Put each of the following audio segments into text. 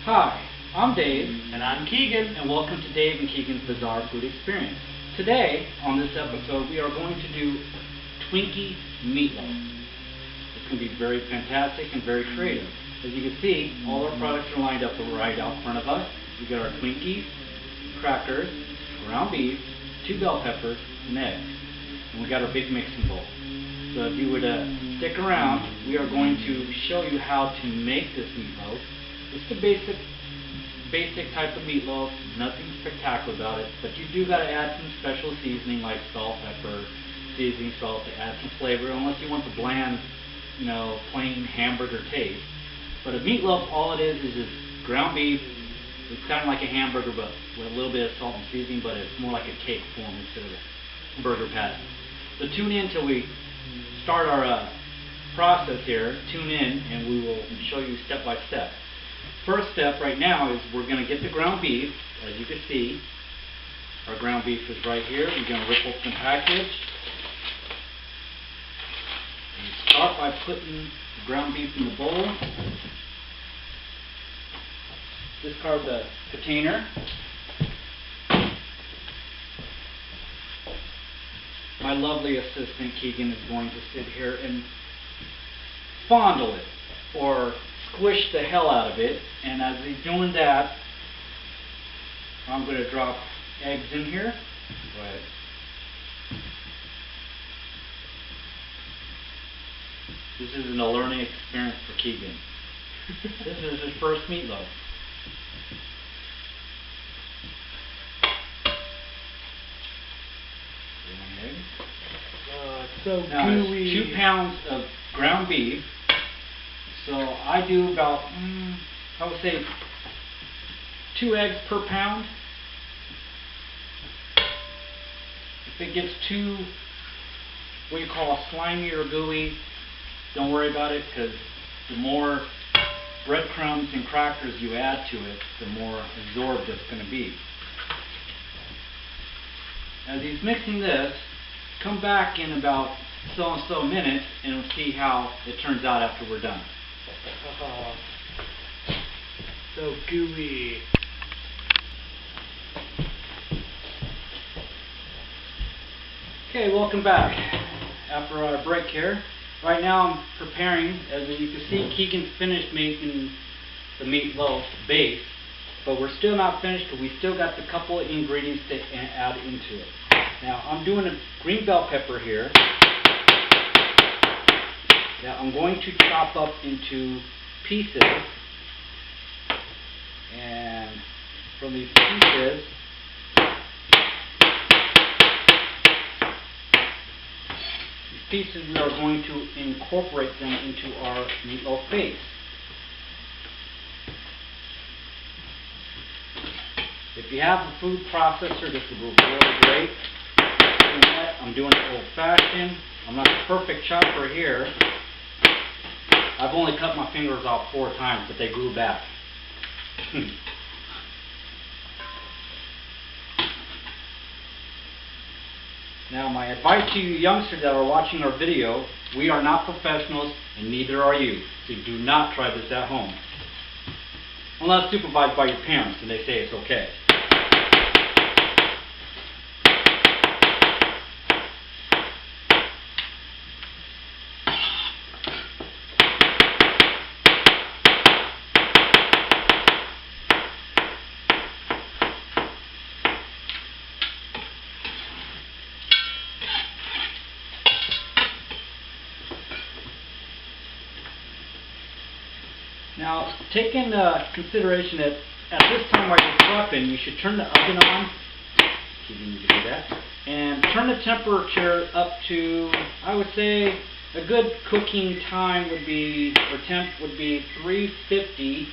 Hi, I'm Dave, And I'm Keegan. and welcome to Dave and Keegan's Bizarre Food Experience. Today, on this episode, we are going to do Twinkie meatloaf. It's going to be very fantastic and very creative. As you can see, all our products are lined up right out front of us. We got our Twinkies, crackers, ground beef, 2 bell peppers, and eggs. And we got our big mixing bowl. So if you would stick around, we are going to show you how to make this meatloaf. It's the basic type of meatloaf, nothing spectacular about it, but you do got to add some special seasoning like salt, pepper, seasoning salt to add some flavor, unless you want the bland, plain hamburger taste. But a meatloaf, all it is just ground beef. It's kind of like a hamburger, but with a little bit of salt and seasoning, but it's more like a cake form instead of a burger patty. So tune in till we start our process here. Tune in, and we will show you step by step. First step right now is we're going to get the ground beef. As you can see, our ground beef is right here. We're going to rip open the package. And start by putting the ground beef in the bowl. Discard the container. My lovely assistant Keegan is going to sit here and fondle it, or squish the hell out of it. And as he's doing that, I'm going to drop eggs in here. Go ahead. This isn't a learning experience for Keegan. This is his first meatloaf. So now gooey. It's 2 pounds of ground beef. So I do about, I would say, 2 eggs per pound. If it gets too, what you call slimy or gooey, don't worry about it, because the more breadcrumbs and crackers you add to it, the more absorbed it's going to be. As he's mixing this, come back in about so and so minutes and we'll see how it turns out after we're done. So gooey. Okay, welcome back after our break here. Right now I'm preparing, as you can see, Keegan's finished making the meatloaf base, but we're still not finished because we still got the couple of ingredients to add into it. Now I'm doing a green bell pepper here that I'm going to chop up into pieces, and from these pieces we are going to incorporate them into our meatloaf base. If you have a food processor, this will go really great. I'm doing it old-fashioned. I'm not a perfect chopper here. I've only cut my fingers off 4 times, but they grew back. Now, my advice to you youngsters that are watching our video, we are not professionals, and neither are you. So do not try this at home. Unless supervised by your parents and they say it's okay. Now, take into consideration that at this time while you're prepping, you should turn the oven on. You need to do that. And turn the temperature up to, I would say, a good cooking time would be, or temp would be 350.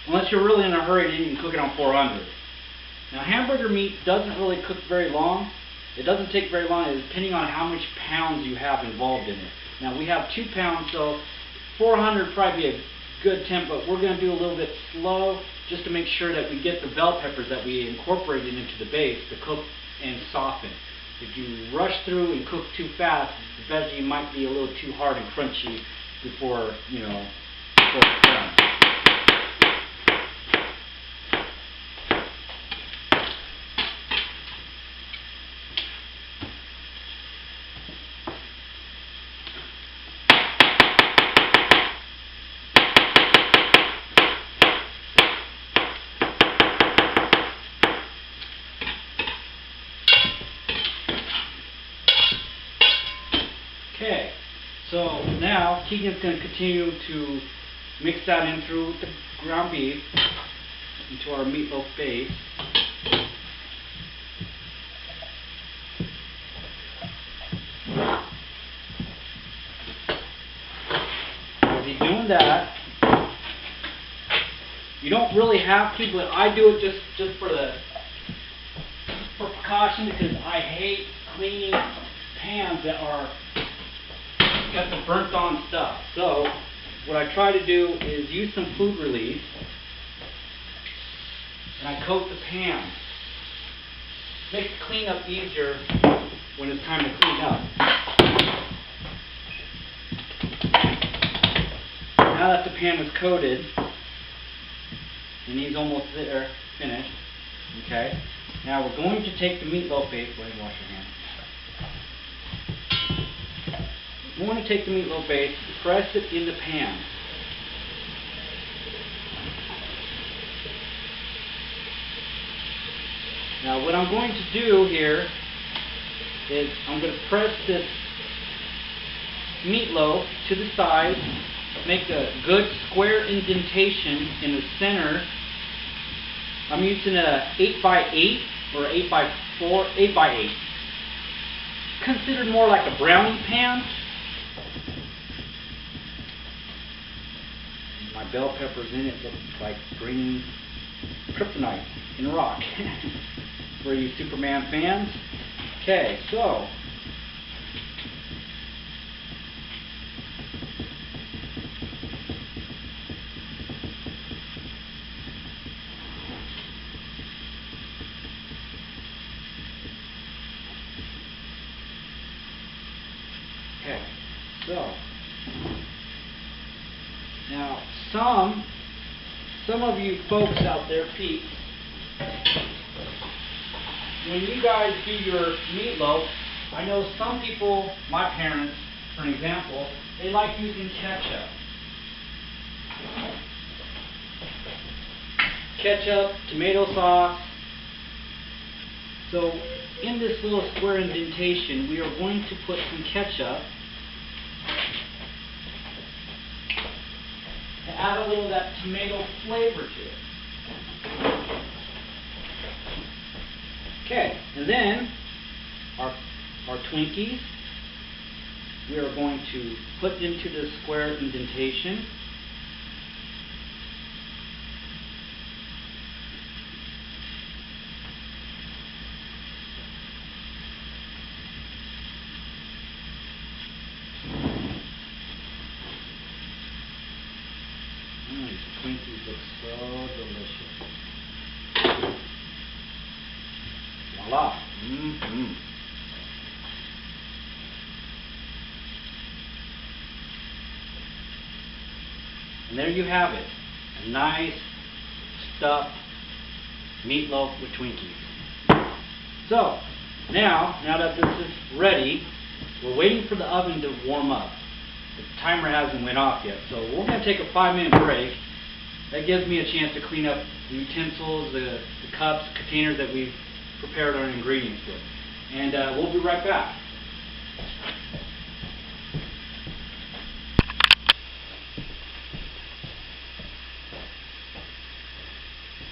Unless you're really in a hurry and you can cook it on 400. Now, hamburger meat doesn't really cook very long. It doesn't take very long, depending on how much pounds you have involved in it. Now, we have 2 pounds, so 400 would probably be a good temp, but we're going to do a little bit slow just to make sure that we get the bell peppers that we incorporated into the base to cook and soften. If you rush through and cook too fast, the veggie might be a little too hard and crunchy before it's done. Okay, so now Keegan's going to continue to mix that in through the ground beef into our meatloaf base. As he's doing that, you don't really have to, but I do it just for precaution, because I hate cleaning pans that are got the burnt on stuff. So what I try to do is use some food release, and I coat the pan. Makes the cleanup easier when it's time to clean up. Now that the pan is coated, and he's almost there, finished, okay? Now we're going to take the meatloaf base. Go ahead and wash your hands. We're going to take the meatloaf base, press it in the pan. Now what I'm going to do here is I'm going to press this meatloaf to the side, make a good square indentation in the center. I'm using a 8x8 or 8x4, 8x8. Considered more like a brownie pan. My bell peppers in it look like green kryptonite in rock. For you Superman fans. Okay, so now some of you folks out there, peeps, when you guys do your meatloaf, I know some people, my parents, for an example, they like using ketchup. Ketchup, tomato sauce. So in this little square indentation, we are going to put some ketchup to add a little of that tomato flavor to it. Okay, and then our Twinkies, we are going to put into the square indentation. These Twinkies look so delicious. Voila. And there you have it. A nice stuffed meatloaf with Twinkies. So, now that this is ready, we're waiting for the oven to warm up. The timer hasn't went off yet, so we're going to take a 5-minute break. That gives me a chance to clean up the utensils, the cups, containers that we've prepared our ingredients with. And we'll be right back.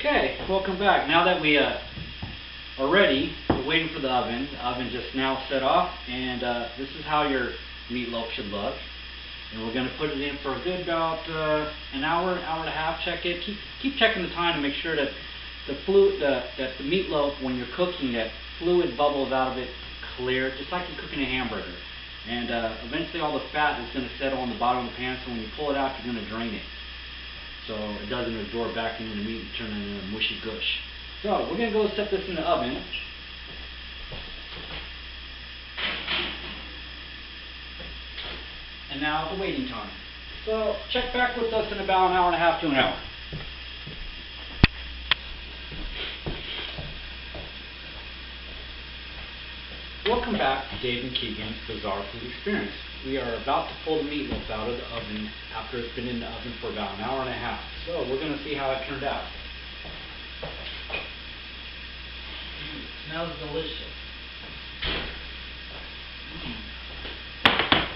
Okay, welcome back. Now that we are ready, we're waiting for the oven. The oven just now set off, and this is how your meatloaf should look. And we're going to put it in for a good about an hour, hour and a half. Check it. Keep checking the time to make sure that the meatloaf, when you're cooking, that fluid bubbles out of it clear, just like you're cooking a hamburger. And eventually all the fat is going to settle on the bottom of the pan, so when you pull it out, you're going to drain it, so it doesn't absorb back into the meat and turn it into mushy gush. So we're going to go set this in the oven. And now the waiting time. So check back with us in about an hour and a half to an hour. Welcome back to Dave and Keegan's Bizarre Food Experience. We are about to pull the meatloaf out of the oven after it's been in the oven for about an hour and a half. So we're going to see how it turned out. It smells delicious.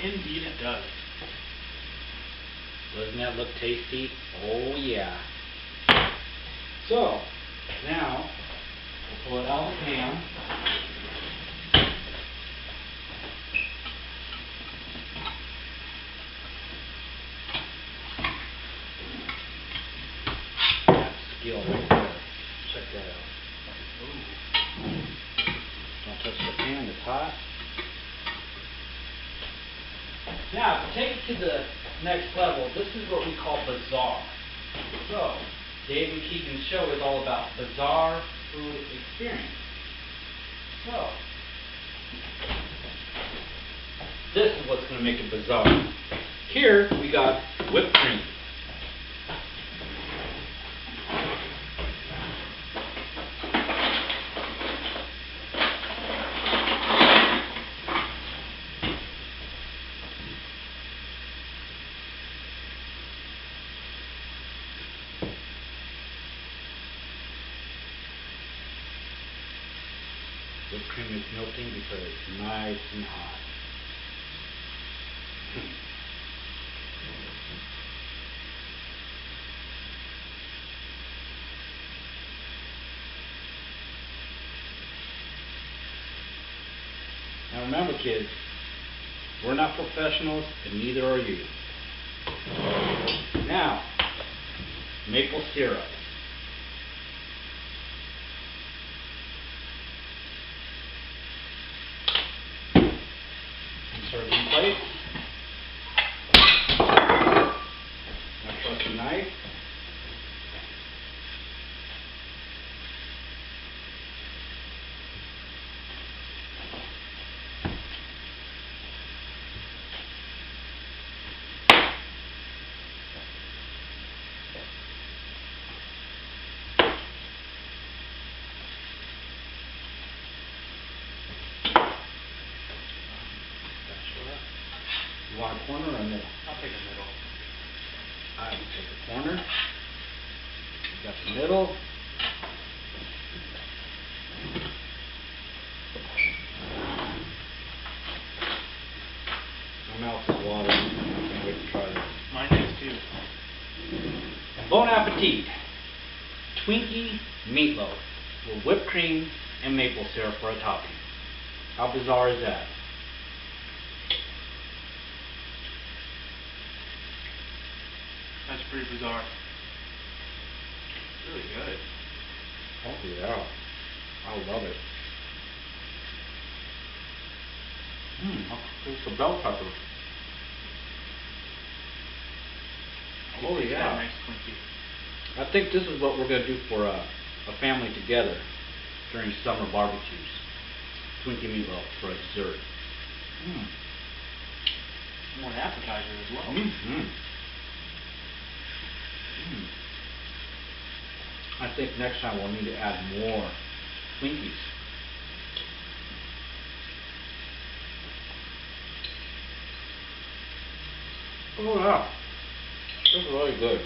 Indeed it does. Doesn't that look tasty? Oh yeah. So, now, we'll pull it out of the pan. That's skill right there. Check that out. Ooh. Don't touch the pan, it's hot. Now, to take it to the next level, this is what we call bizarre. So, Dave and Keegan's show is all about bizarre food experience. So, this is what's going to make it bizarre. Here, we got whipped cream. Whipped cream is melting because it's nice and hot. Now remember, kids, we're not professionals and neither are you. Now, maple syrup. Serving plate. My trusty knife. You want a corner or a middle? I'll take a middle. I will take a corner. You got the middle. My mouth is watering. I can't wait to try this. Mine is too. Bon appetit. Twinkie meatloaf with whipped cream and maple syrup for a topping. How bizarre is that? That's pretty bizarre. Really good. Oh yeah. I love it. There's the bell peppers. Oh Taste yeah. that nice Twinkie. I think this is what we're going to do for a family together during summer barbecues. Twinkie meatloaf for a dessert. More an appetizer as well. I think next time we'll need to add more Twinkies. Oh yeah, this is really good.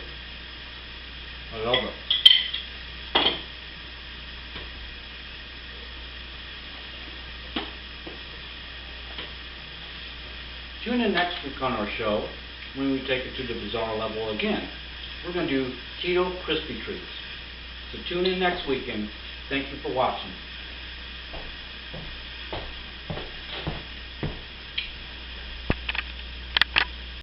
I love it. Tune in next week on our show when we take it to the bizarre level again. We're going to do keto crispy treats. So tune in next weekend. Thank you for watching.